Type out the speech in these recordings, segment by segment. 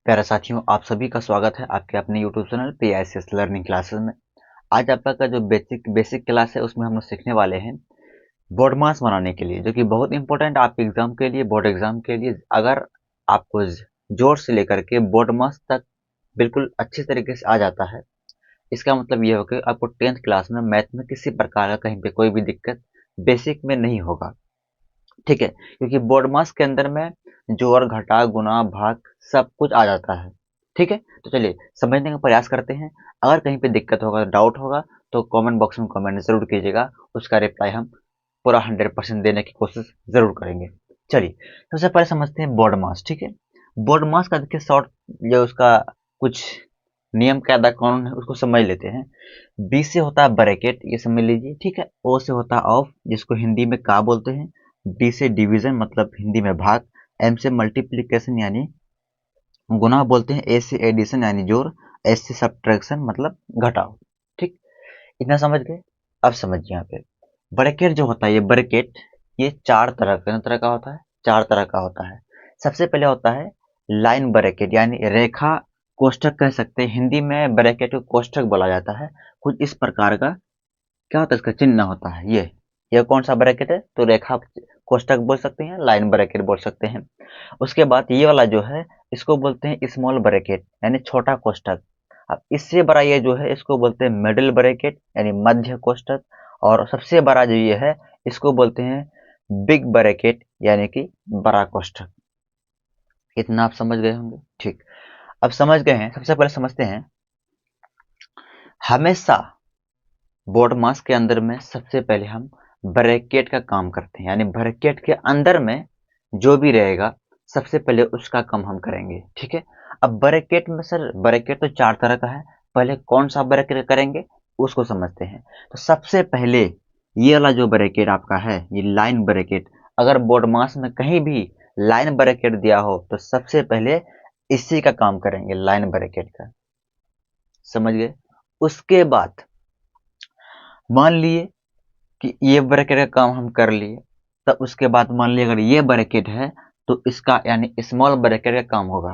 प्यारे साथियों, आप सभी का स्वागत है आपके अपने YouTube channel PICS learning classes में। आज आपका का जो बेसिक बेसिक क्लास है उसमें हम लोग सीखने वाले हैं बोर्ड मास बनाने के लिए, जो कि बहुत इंपॉर्टेंट आपके एग्जाम के लिए, बोर्ड एग्जाम के लिए। अगर आपको जोर से लेकर के बोर्ड मास तक बिल्कुल अच्छी तरीके से आ जाता है, इसका मतलब ये हो कि आपको 10th क्लास में मैथ में किसी प्रकार का कहीं पे कोई भी दिक्कत बेसिक में नहीं होगा। ठीक है, क्योंकि बोर्ड मास के अंदर में जोड़ घटा गुणा भाग सब कुछ आ जाता है। ठीक है, तो चलिए समझने का प्रयास करते हैं। अगर कहीं पे दिक्कत होगा, डाउट होगा, तो कमेंट बॉक्स में कमेंट जरूर कीजिएगा। उसका रिप्लाई हम पूरा 100% देने की कोशिश जरूर करेंगे। चलिए सबसे पहले समझते हैं बोर्ड मास। ठीक है, बोर्ड मास का देखिए शॉर्ट जो उसका कुछ नियम कायदा कानून है उसको समझ लेते हैं। बी से होता है ब्रैकेट, ये समझ लीजिए। ठीक है, ओ से होता है ऑफ, जिसको हिंदी में का बोलते हैं। डी से डिवीजन, मतलब हिंदी में भाग। एम से मल्टीप्लिकेशन यानी गुना बोलते हैं। ए से एडिशन यानी जोड़। एस से सब्ट्रैक्शन मतलब घटाव। ठीक, इतना समझ गए। अब समझिए यहाँ पे ब्रैकेट जो होता है, ये ब्रैकेट ये चार तरह का होता है, चार तरह का होता है। सबसे पहले होता है लाइन ब्रैकेट, यानी रेखा कोष्ठक कह सकते हैं। हिंदी में ब्रैकेट को कोष्ठक बोला जाता है। कुछ इस प्रकार का क्या होता है, इसका चिन्ह होता है। ये कौन सा ब्रैकेट है, तो रेखा कोष्ठक बोल सकते हैं, लाइन ब्रैकेट बोल सकते हैं। उसके बाद ये वाला जो है इसको बोलते हैं स्मॉल ब्रैकेट, यानी छोटा कोष्ठक। अब इससे बड़ा ये जो है इसको बोलते हैं मिडिल ब्रैकेट, यानी मध्य कोष्ठक। और सबसे बड़ा जो ये है इसको बोलते हैं बिग ब्रैकेट, यानी कि बड़ा कोष्ठक। इतना आप समझ गए होंगे। ठीक, अब समझ गए हैं। सबसे पहले समझते हैं, हमेशा बोर्ड मास के अंदर में सबसे पहले हम ब्रैकेट का काम करते हैं, यानी ब्रैकेट के अंदर में जो भी रहेगा सबसे पहले उसका काम हम करेंगे। ठीक है, अब ब्रैकेट में सर ब्रैकेट तो चार तरह का है, पहले कौन सा ब्रैकेट करेंगे उसको समझते हैं। तो सबसे पहले ये वाला जो ब्रैकेट आपका है, ये लाइन ब्रैकेट। अगर बोर्ड मास में कहीं भी लाइन ब्रैकेट दिया हो तो सबसे पहले इसी का काम करेंगे, लाइन ब्रैकेट का। समझ गए। उसके बाद मान लिए कि ये ब्रैकेट का काम हम कर लिए, तब उसके बाद मान लिया अगर ये ब्रैकेट है तो इसका यानी स्मॉल ब्रैकेट का काम होगा।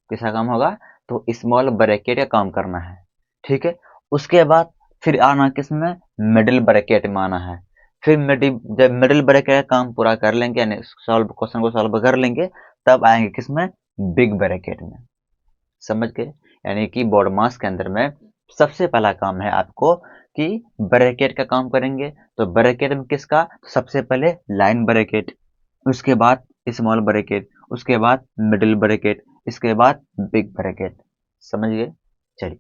किसका काम होगा, तो स्मॉल ब्रैकेट का काम करना है। ठीक है, उसके बाद फिर आना किसमें, मिडिल ब्रैकेट में आना है। फिर जब मिडिल ब्रैकेट का काम पूरा कर लेंगे, यानी सॉल्व क्वेश्चन को सॉल्व कर लेंगे, तब आएंगे किसमें, बिग ब्रैकेट में। समझ गए। यानी कि बोर्ड मास के अंदर में सबसे पहला काम है आपको कि ब्रैकेट का काम करेंगे। तो ब्रैकेट में किसका, सबसे पहले लाइन ब्रैकेट, उसके बाद स्मॉल ब्रैकेट, उसके बाद मिडिल ब्रैकेट, इसके बाद बिग ब्रैकेट। समझ गए। चलिए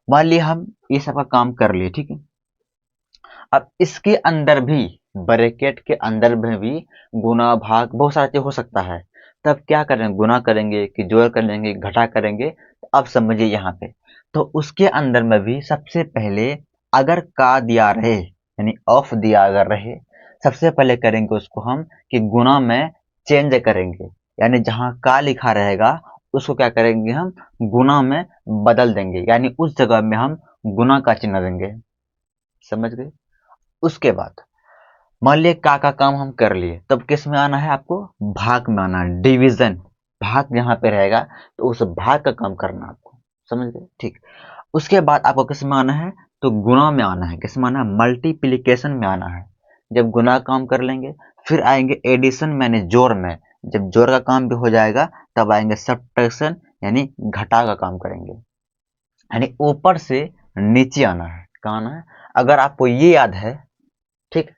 मान लिया हम ये सब का काम कर लिए। ठीक है, अब इसके अंदर भी, ब्रैकेट के अंदर में भी गुना भाग बहुत सारा चीज हो सकता है। तब क्या करेंगे, गुना करेंगे कि जोड़ कर लेंगे, घटा करेंगे। तो अब समझिए यहाँ पे, तो उसके अंदर में भी सबसे पहले अगर का दिया रहे, यानी ऑफ दिया अगर रहे, सबसे पहले करेंगे उसको हम कि गुना में चेंज करेंगे। यानी जहाँ का लिखा रहेगा उसको क्या करेंगे, हम गुना में बदल देंगे, यानी उस जगह में हम गुना का चिन्ह देंगे। समझ गए। उसके बाद मान लिया का काम हम कर लिए, तब किस में आना है आपको, भाग में आना है, डिवीजन। भाग जहां पे रहेगा तो उस भाग का काम करना है आपको। समझ गए। ठीक, उसके बाद आपको किस में आना है, तो गुणा में आना है। किस में आना है, मल्टीप्लिकेशन में आना है। जब गुणा काम कर लेंगे फिर आएंगे एडिशन में, यानी जोड़ में। जब जोड़ का काम भी हो जाएगा तब आएंगे सब्ट्रैक्शन, यानी घटा का काम करेंगे। यानी ऊपर से नीचे आना है। कहाँ आना है, अगर आपको ये याद है, ठीक,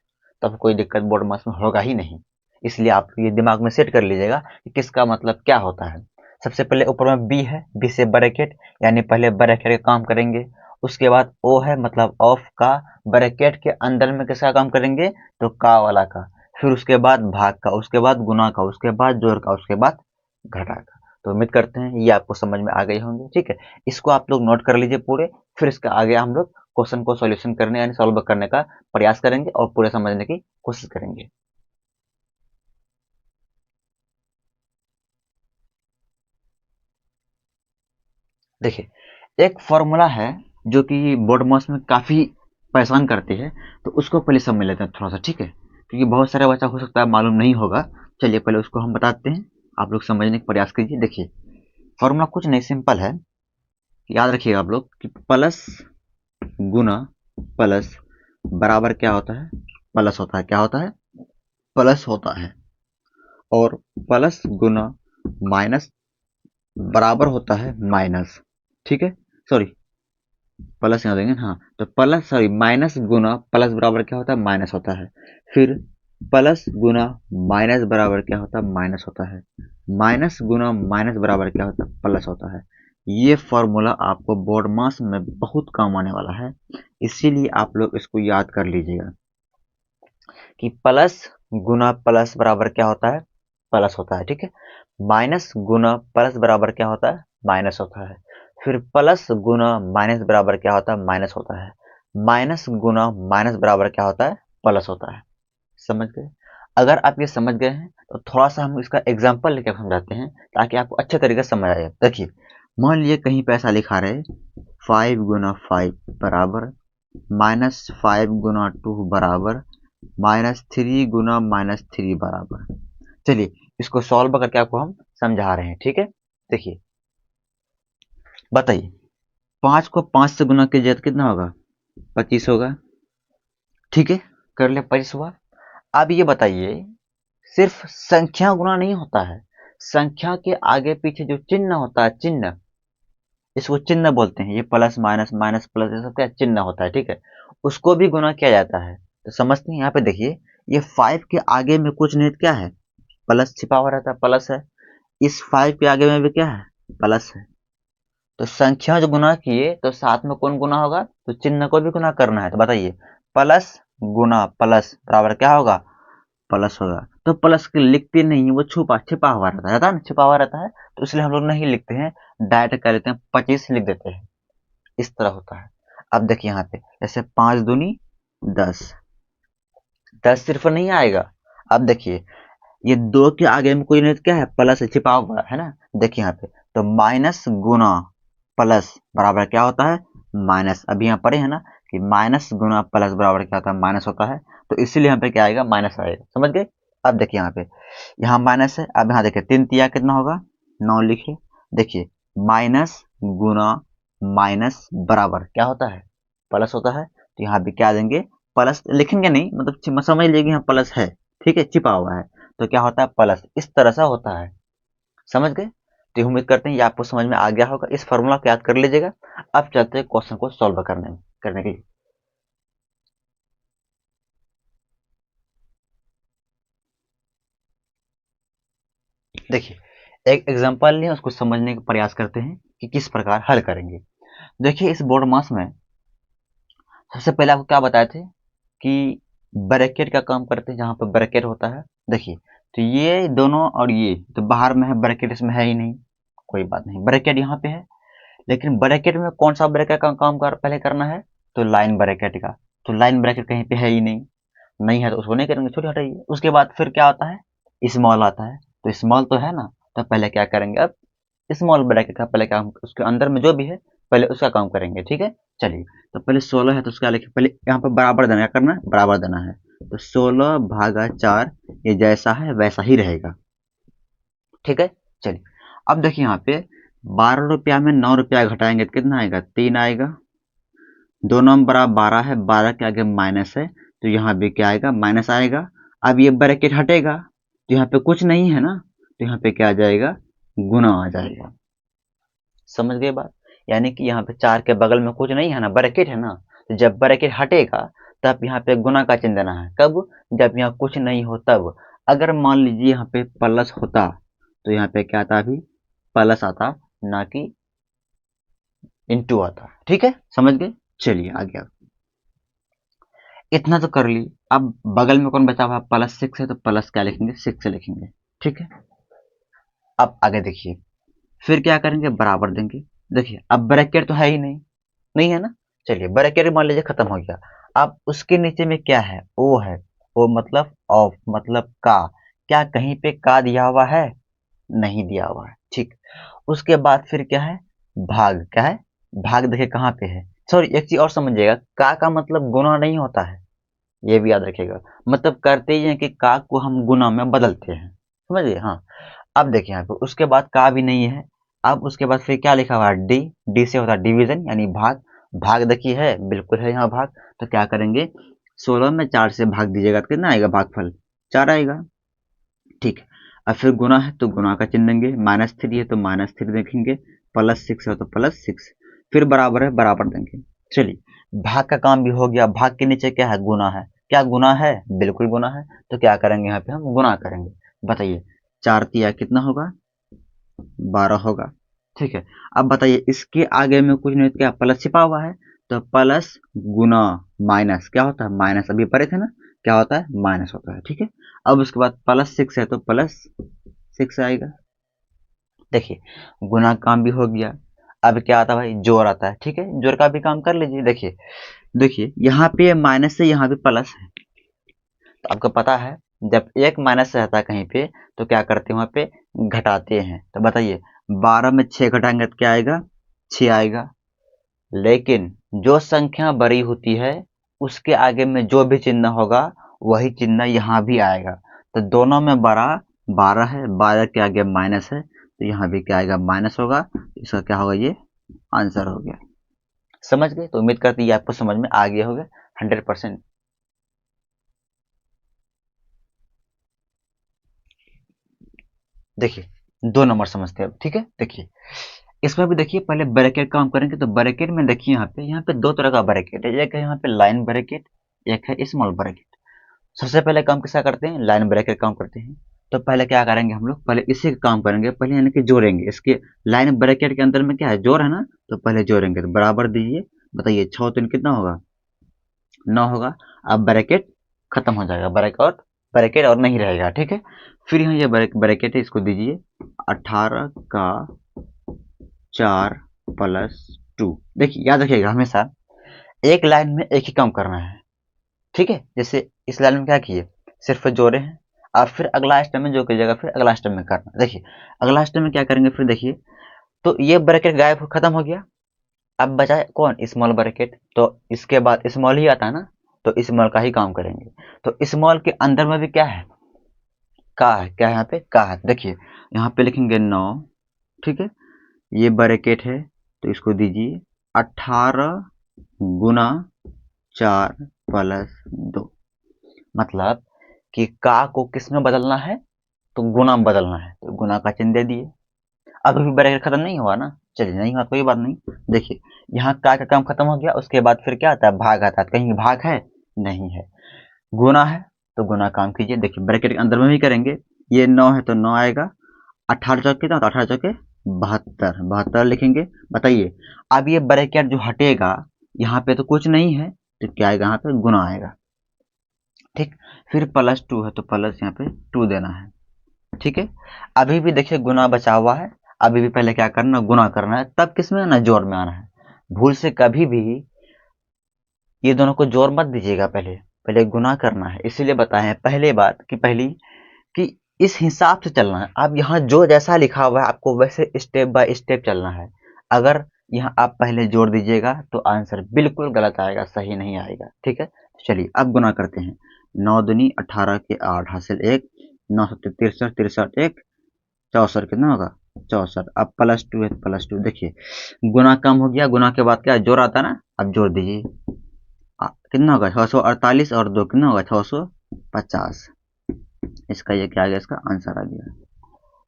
तब कोई दिक्कत बोर्ड मास में होगा ही नहीं। इसलिए आप ये दिमाग में सेट कर लीजिएगा कि किसका मतलब क्या होता है। सबसे पहले ऊपर में बी है, बी से ब्रैकेट, यानी पहले ब्रैकेट का काम करेंगे। उसके बाद ओ है, मतलब ऑफ का, ब्रैकेट के अंदर में किसका काम करेंगे, तो का वाला का। फिर उसके बाद भाग का, उसके बाद गुना का, उसके बाद जोड़ का, उसके बाद घटा का। तो उम्मीद करते हैं ये आपको समझ में आ गई होंगे। ठीक है, इसको आप लोग नोट कर लीजिए पूरे। फिर इसका आगे हम लोग क्वेश्चन को सॉल्यूशन करने यानी सॉल्व करने का प्रयास करेंगे और पूरे समझने की कोशिश करेंगे। देखिए एक फॉर्मूला है जो कि बोर्ड मास में काफी परेशान करती है, तो उसको पहले समझ लेते हैं थोड़ा सा। ठीक है, क्योंकि बहुत सारे बच्चा हो सकता है मालूम नहीं होगा। चलिए पहले उसको हम बताते हैं, आप लोग समझने का प्रयास कीजिए। देखिए फॉर्मूला कुछ नहीं, सिंपल है। याद रखिएगा आप लोग कि प्लस गुना प्लस बराबर क्या होता है, प्लस होता है। क्या होता है? प्लस होता है। और प्लस गुना माइनस बराबर होता है माइनस। ठीक है, सॉरी, प्लस यहाँ देंगे, हाँ, तो प्लस सॉरी माइनस गुना प्लस बराबर क्या होता है, माइनस होता है। फिर प्लस गुना माइनस बराबर क्या होता है, माइनस होता है। माइनस गुना माइनस बराबर क्या होता है, प्लस होता है। ये फॉर्मूला आपको बोर्ड मास में बहुत काम आने वाला है, इसीलिए आप लोग इसको याद कर लीजिएगा कि प्लस गुना प्लस बराबर क्या होता है, प्लस होता है। ठीक है, माइनस गुना प्लस बराबर क्या होता है, माइनस होता है। फिर प्लस गुना माइनस बराबर क्या होता है, माइनस होता है। माइनस गुना माइनस बराबर क्या होता है, प्लस होता है। समझ गए? अगर आप ये समझ गए हैं तो थोड़ा सा हम इसका एग्जाम्पल लेकर समझाते हैं ताकि आपको अच्छे तरीके से समझ आए। देखिए, मान लीजिए कहीं पैसा लिखा रहे 5 गुना 5 बराबर -5 गुना 2 बराबर -3 गुना -3 बराबर। चलिए इसको सॉल्व करके आपको हम समझा रहे हैं। ठीक है, देखिए, बताइए 5 को 5 से गुना कीजिए तो कितना होगा, 25 होगा। ठीक है, कर ले 25 हुआ। अब ये बताइए, सिर्फ संख्या गुना नहीं होता है, संख्या के आगे पीछे जो चिन्ह होता है, चिन्ह, इसको चिन्ह बोलते हैं। ये प्लस माइनस माइनस प्लस, ये सब क्या चिन्ह होता है। ठीक है, उसको भी गुना किया जाता है। तो समझते हैं, यहाँ पे देखिए, ये 5 के आगे में कुछ नहीं, क्या है, प्लस छिपा हुआ रहता है, प्लस है। इस 5 के आगे में भी क्या है, प्लस है। तो संख्या जो गुना किए तो साथ में कौन गुना होगा, तो चिन्ह को भी गुना करना है। तो बताइए, प्लस गुना प्लस बराबर क्या होगा, प्लस होगा। तो प्लस के लिखते नहीं है, वो छुपा छिपा हुआ रहता है ना, छिपा हुआ रहता है, तो इसलिए हम लोग नहीं लिखते हैं, डायरेक्ट कर लेते हैं, 25 लिख देते हैं। इस तरह होता है। अब देखिए यहाँ पे, जैसे 5 दूनी 10, 10 सिर्फ नहीं आएगा। अब देखिए, ये 2 के आगे में कोई नहीं, तो क्या है, प्लस छिपा हुआ है ना। देखिए यहाँ पे, तो माइनस गुना प्लस बराबर क्या होता है, माइनस। अभी यहाँ पढ़े है ना कि माइनस गुना प्लस बराबर क्या होता है, माइनस होता है। तो इसीलिए यहाँ पे क्या आएगा, माइनस आएगा। समझ गए? अब देखिए यहाँ पे, यहाँ माइनस है। अब यहाँ देखिए 3 तिया कितना होगा, 9 लिखिए। देखिए, माइनस गुना माइनस बराबर क्या होता है, प्लस होता है। तो यहाँ भी क्या देंगे, प्लस लिखेंगे नहीं, मतलब समझ लीजिए यहाँ प्लस है। ठीक है, छिपा हुआ है, तो क्या होता है, प्लस। इस तरह से होता है। समझ गए? तो उम्मीद करते हैं ये आपको समझ में आ गया होगा। इस फॉर्मूला को याद कर लीजिएगा। अब चलते हैं क्वेश्चन को सॉल्व करने के लिए। देखिए, एक एग्जांपल लें, उसको समझने का प्रयास करते हैं कि किस प्रकार हल करेंगे। देखिए, इस बोर्ड मास में सबसे पहले आपको क्या बताए थे कि ब्रैकेट का काम करते हैं, जहां पर ब्रैकेट होता है। देखिए, तो ये दोनों और ये तो बाहर में है, ब्रैकेट इसमें है ही नहीं, कोई बात नहीं, ब्रैकेट यहाँ पे है। लेकिन ब्रैकेट में कौन सा ब्रैकेट का काम पहले करना है, तो लाइन ब्रैकेट का। तो लाइन ब्रैकेट कहीं पे है ही नहीं, नहीं है तो उसको नहीं करेंगे, छोटी हटाइए। उसके बाद फिर क्या आता है, स्मॉल आता है। तो स्मॉल तो है ना, तो पहले क्या करेंगे, अब स्मॉल ब्रैकेट का पहले काम, उसके अंदर में जो भी है पहले उसका काम करेंगे। ठीक है, चलिए, तो पहले 16 है तो उसका लिखिए, पहले यहाँ पर बराबर देना, क्या करना है, बराबर देना है। तो 16/4 ये जैसा है वैसा ही रहेगा। ठीक है, चलिए, अब देखिए यहाँ पे 12 रुपया में 9 रुपया घटाएंगे तो कितना आएगा, 3 आएगा। दोनों में बराबर 12 है, 12 के आगे माइनस है, तो यहाँ भी क्या आएगा, माइनस आएगा। अब ये ब्रैकेट हटेगा तो यहाँ पे कुछ नहीं है ना, तो यहाँ पे क्या आ जाएगा, गुना आ जाएगा। समझ गए बात? यानी कि यहाँ पे 4 के बगल में कुछ नहीं है ना, ब्रैकेट है ना, तो जब ब्रैकेट हटेगा तब यहाँ पे गुना का चिन्ह देना है। कब, जब यहाँ कुछ नहीं हो तब। अगर मान लीजिए यहाँ पे प्लस होता तो यहाँ पे क्या आता, अभी प्लस आता, ना कि इंटू आता। ठीक है, समझ गए? चलिए आगे इतना तो कर ली। अब बगल में कौन बचा हुआ, +6 है, तो प्लस क्या लिखेंगे, 6 लिखेंगे। ठीक है, अब आगे देखिए, फिर क्या करेंगे, बराबर देंगे। देखिए, अब ब्रैकेट तो है ही नहीं, नहीं है ना। चलिए, ब्रैकेट मान लीजिए खत्म हो गया। अब उसके नीचे में क्या है, ओ है, ओ मतलब ऑफ, मतलब का। क्या कहीं पे का दिया हुआ है, नहीं दिया हुआ है। ठीक, उसके बाद फिर क्या है, भाग। क्या है, भाग। देखिए कहाँ पे है, सॉरी एक चीज और समझिएगा, का मतलब गुना नहीं होता है, ये भी याद रखिएगा। मतलब करते ही हैं कि का को हम गुना में बदलते हैं। समझिए, हाँ। अब देखिए यहाँ पे उसके बाद का भी नहीं है, अब उसके बाद फिर क्या लिखा हुआ है, डी। डी से होता है डिवीजन यानी भाग। भाग देखिए है, बिल्कुल है यहाँ भाग। तो क्या करेंगे, 16 में 4 से भाग दीजिएगा तो कितना आएगा भागफल, 4 आएगा। ठीक है। अब फिर गुना है तो गुना का चिन्ह देंगे, -3 है तो -3 देखेंगे, +6 है तो +6, फिर बराबर है बराबर देंगे। चलिए भाग का काम भी हो गया। भाग के नीचे क्या है, गुना है। क्या गुना है, बिल्कुल गुना है। तो क्या करेंगे यहाँ पे हम गुना करेंगे। बताइए 4 तिया कितना होगा, 12 होगा। ठीक है। अब बताइए इसके आगे में कुछ नहीं, क्या प्लस छिपा हुआ है, तो प्लस गुना माइनस क्या होता है, माइनस। अभी पढ़े थे ना, क्या होता है, माइनस होता है। ठीक है। अब उसके बाद +6 है तो +6 आएगा। देखिए गुना काम भी हो गया। अब क्या आता है भाई, जोड़ आता है। ठीक है, जोड़ का भी काम कर लीजिए। देखिए देखिए यहाँ पे माइनस से यहाँ पे प्लस है, तो आपको पता है जब एक माइनस रहता है कहीं पे तो क्या करते हैं वहां पे, घटाते हैं। तो बताइए 12 में 6 घटाएंगे तो क्या आएगा, 6 आएगा। लेकिन जो संख्या बड़ी होती है उसके आगे में जो भी चिन्ह होगा वही चिन्ह यहाँ भी आएगा। तो दोनों में बड़ा 12 है, 12 के आगे माइनस है तो यहाँ भी क्या आएगा, माइनस होगा। इसका क्या होगा, ये आंसर हो गया। समझ गए। तो उम्मीद करती है ये आपको समझ में आ गया होगा 100%। देखिए 2 नंबर समझते हैं अब। ठीक है, देखिए इसमें भी देखिए पहले ब्रैकेट काम करेंगे। तो ब्रैकेट में देखिए यहाँ पे 2 तरह का ब्रैकेट है। एक है यहाँ पे लाइन ब्रैकेट, एक है स्मॉल ब्रैकेट। सबसे पहले काम किसका करते हैं, लाइन ब्रैकेट काम करते हैं। तो पहले क्या करेंगे हम लोग, पहले इसी का काम करेंगे। पहले यानी कि जोड़ेंगे। इसके लाइन ब्रैकेट के अंदर में क्या है, जोड़ है ना, तो पहले जोड़ेंगे। तो बराबर दीजिए। बताइए 6 3 कितना होगा, 9 होगा। अब ब्रैकेट खत्म हो जाएगा, ब्रैकेट और नहीं रहेगा। ठीक है। फिर यहाँ ये ब्रैकेट है, इसको दीजिए 18 का 4+2। देखिए याद रखिएगा हमेशा एक लाइन में एक ही काम करना है। ठीक है। जैसे इस लाइन में क्या किए, सिर्फ जोड़े हैं। अब फिर अगला स्टेप में जो कीजिएगा फिर अगला स्टेप में करना। देखिए अगला स्टेप में क्या करेंगे, फिर देखिए तो ये ब्रैकेट गायब खत्म हो गया। अब बचा कौन, स्मॉल ब्रैकेट। तो इसके बाद स्मॉल ही आता है ना, तो स्मॉल का ही काम करेंगे। तो स्मॉल के अंदर में भी क्या है, का है। क्या है यहाँ पे, का है। देखिए यहाँ पे लिखेंगे 9। ठीक है। ये ब्रैकेट है तो इसको दीजिए 18 गुना 4+2। मतलब कि का को किस में बदलना है, तो गुना में बदलना है। तो गुना का चिन्ह दे दिए। अब अभी ब्रैकेट खत्म नहीं हुआ ना, चलिए नहीं हुआ कोई बात नहीं। देखिए यहाँ का काम खत्म हो गया। उसके बाद फिर क्या आता है, भाग आता है। कहीं भाग है, नहीं है। गुना है तो गुना काम कीजिए। देखिए ब्रैकेट के अंदर में भी करेंगे। ये 9 है तो 9 आएगा। 18 चौके कितना होता है, 18 चौके 72, 72 लिखेंगे। बताइए अब ये ब्रैकेट जो हटेगा, यहाँ पे तो कुछ नहीं है तो क्या आएगा, यहाँ पे गुना आएगा। ठीक। फिर +2 है तो प्लस यहाँ पे 2 देना है। ठीक है। अभी भी देखिए गुना बचा हुआ है। अभी भी पहले क्या करना, गुना करना है, तब किस में आना, जोड़ में आना है। भूल से कभी भी ये दोनों को जोड़ मत दीजिएगा, पहले पहले गुना करना है। इसीलिए बताए हैं पहले बात कि पहली कि इस हिसाब से चलना है। अब यहाँ जो जैसा लिखा हुआ है आपको वैसे स्टेप बाय स्टेप चलना है। अगर यहाँ आप पहले जोड़ दीजिएगा तो आंसर बिल्कुल गलत आएगा, सही नहीं आएगा। ठीक है। चलिए अब गुना करते हैं। 9 दूनी 18 के 8 हासिल 1, 9 सत्ते 63, 63 1 64 कितना होगा, 64। अब +2 है +2। देखिए गुना कम हो गया, गुना के बाद क्या जोड़ आता है ना, अब जोड़ दीजिए। कितना होगा, 648 और 2 कितना होगा, 650। इसका ये क्या आ गया, इसका आंसर आ गया।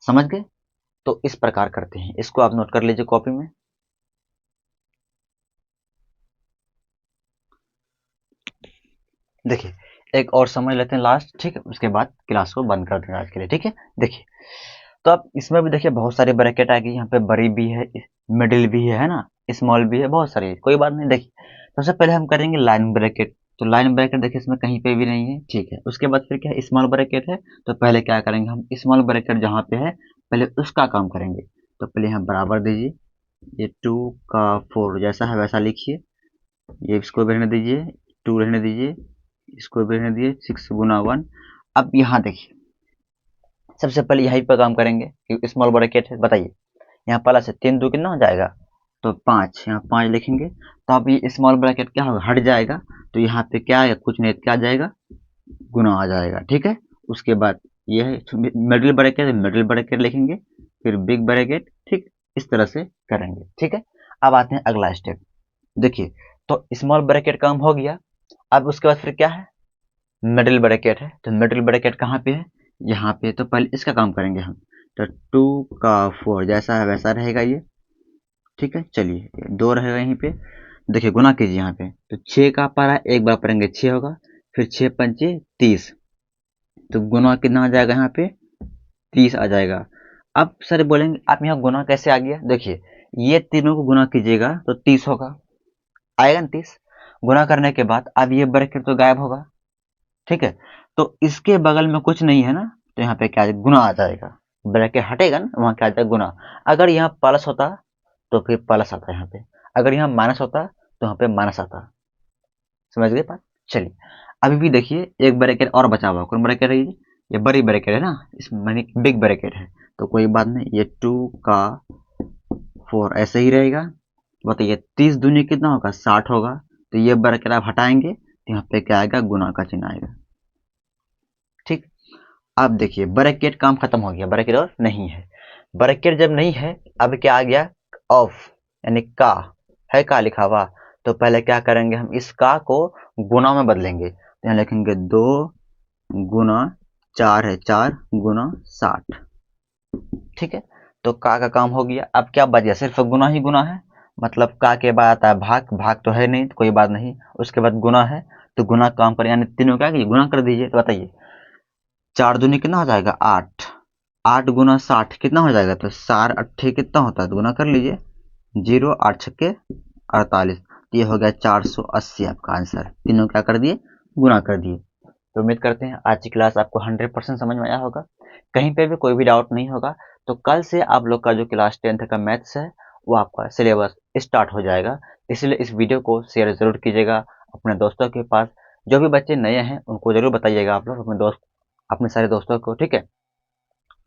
समझ गए। तो इस प्रकार करते हैं, इसको आप नोट कर लीजिए कॉपी में। देखिए एक और समझ लेते हैं लास्ट। ठीक है, उसके बाद क्लास को बंद कर देंगे आज के लिए। ठीक है। देखिए तो अब इसमें भी देखिए बहुत सारी ब्रैकेट आ गई। यहाँ पे बड़ी भी है, मिडिल भी है ना, स्मॉल भी है, बहुत सारी है। कोई बात नहीं। देखिए सबसे पहले हम करेंगे लाइन ब्रैकेट। तो लाइन ब्रैकेट देखिए इसमें कहीं पे भी नहीं है। ठीक है। उसके बाद फिर क्या है, स्मॉल ब्रैकेट है। तो पहले क्या करेंगे हम, स्मॉल ब्रैकेट जहाँ पे है पहले उसका काम करेंगे। तो पहले यहाँ बराबर दीजिए। ये 2 का 4 जैसा है वैसा लिखिए। ये इसको भी रहने दीजिए, 2 रहने दीजिए, इसको भी रहने दीजिए, 6 गुना 1। अब यहाँ देखिए सबसे पहले यहीं पर काम करेंगे क्योंकि स्मॉल ब्रैकेट है। बताइए यहाँ प्लस है, 3 2 कितना हो जाएगा, तो 5। यहाँ 5 लिखेंगे। तो अब ये स्मॉल ब्रैकेट क्या होगा, हट जाएगा। तो यहाँ पे क्या आएगा, कुछ नहीं, क्या आ जाएगा, गुना आ जाएगा। ठीक है। उसके बाद ये है मिडिल ब्रैकेट, मिडिल ब्रैकेट लिखेंगे। फिर बिग ब्रैकेट। ठीक। इस तरह से करेंगे, ठीक है। अब आते हैं अगला स्टेप। देखिए, तो स्मॉल ब्रैकेट काम हो गया। अब उसके बाद फिर क्या है, मिडिल ब्रैकेट है। तो मिडिल ब्रैकेट कहाँ पे है, यहाँ पे। तो पहले इसका काम करेंगे हम। तो 2 का 4 जैसा है वैसा रहेगा ये, ठीक है। चलिए 2 रहेगा यहीं पे। देखिए गुना कीजिए यहाँ पे। तो 6 का पारा एक बार पढ़ेंगे 6 होगा, फिर 6 पंचे 30। तो गुना कितना आ जाएगा यहाँ पे, 30 आ जाएगा। अब सर बोलेंगे आप यहाँ गुना कैसे आ गया। देखिए ये तीनों को गुना कीजिएगा तो 30 होगा, आएगा ना 30। गुना करने के बाद अब ये ब्रैकेट तो गायब होगा, ठीक है। तो इसके बगल में कुछ नहीं है ना, तो यहाँ पे क्या गुना आ जाएगा। ब्रैकेट हटेगा ना, वहाँ क्या आ जाएगा गुना। अगर यहाँ प्लस होता तो फिर प्लस आता यहाँ पे, अगर यहाँ माइनस होता तो यहाँ पे माइनस आता। समझ गए बात। चलिए अभी भी देखिए एक ब्रैकेट और बचा हुआ। कौन ब्रैकेट है ये बड़ी ब्रैकेट है ना, इसमें बिग ब्रैकेट है। तो कोई बात नहीं, ये 2 का 4 ऐसे ही रहेगा। बताइए 30 दूनी कितना होगा, 60 होगा। तो ये ब्रैकेट आप हटाएंगे तो यहाँ पे क्या आएगा, गुना का चिन्ह आएगा, ठीक। अब देखिए ब्रैकेट काम खत्म हो गया, ब्रैकेट और नहीं है। ब्रैकेट जब नहीं है, अब क्या आ गया, ऑफ, यानी का है, का लिखा हुआ। तो पहले क्या करेंगे, हम इस का को गुना में बदलेंगे। तो यहाँ लिखेंगे 2 गुना 4 है, 4 गुना 60, ठीक है। तो का काम हो गया। अब क्या बच गया, सिर्फ गुना ही गुना है। मतलब का के बाद आता है भाग, भाग तो है नहीं तो कोई बात नहीं। उसके बाद गुना है, तो गुना काम करें, यानी तीनों क्या गुना कर दीजिए। तो बताइए 4 दूनी कितना हो जाएगा, 8। 8 गुना 60 कितना हो जाएगा, तो 4 अट्ठे कितना होता है, तो गुना कर लीजिए। 0 8 छक्के 48। तो ये हो गया 480 आपका आंसर। तीनों क्या कर दिए, गुना कर दिए। तो उम्मीद करते हैं आज की क्लास आपको 100% समझ में आया होगा, कहीं पे भी कोई भी डाउट नहीं होगा। तो कल से आप लोग का जो क्लास 10th का मैथ्स है वो आपका सिलेबस स्टार्ट हो जाएगा। इसलिए इस वीडियो को शेयर ज़रूर कीजिएगा अपने दोस्तों के पास। जो भी बच्चे नए हैं उनको ज़रूर बताइएगा आप लोग, अपने दोस्त, अपने सारे दोस्तों को, ठीक है।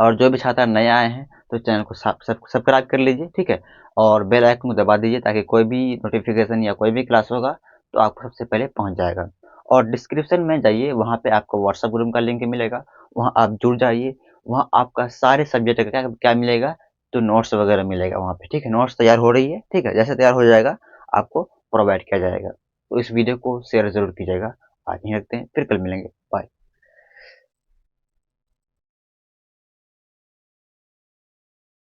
और जो भी छात्र नए आए हैं तो चैनल को सब्सक्राइब कर लीजिए, ठीक है। और बेल आइकन को दबा दीजिए ताकि कोई भी नोटिफिकेशन या कोई भी क्लास होगा तो आपको सबसे पहले पहुंच जाएगा। और डिस्क्रिप्शन में जाइए, वहाँ पे आपको व्हाट्सएप ग्रुप का लिंक मिलेगा, वहाँ आप जुड़ जाइए। वहाँ आपका सारे सब्जेक्ट का क्या क्या मिलेगा, तो नोट्स वगैरह मिलेगा वहाँ पे, ठीक है। नोट्स तैयार हो रही है, ठीक है। जैसे तैयार हो जाएगा आपको प्रोवाइड किया जाएगा। तो इस वीडियो को शेयर जरूर कीजिएगा। आज ही रखते हैं, फिर कल मिलेंगे, बाय।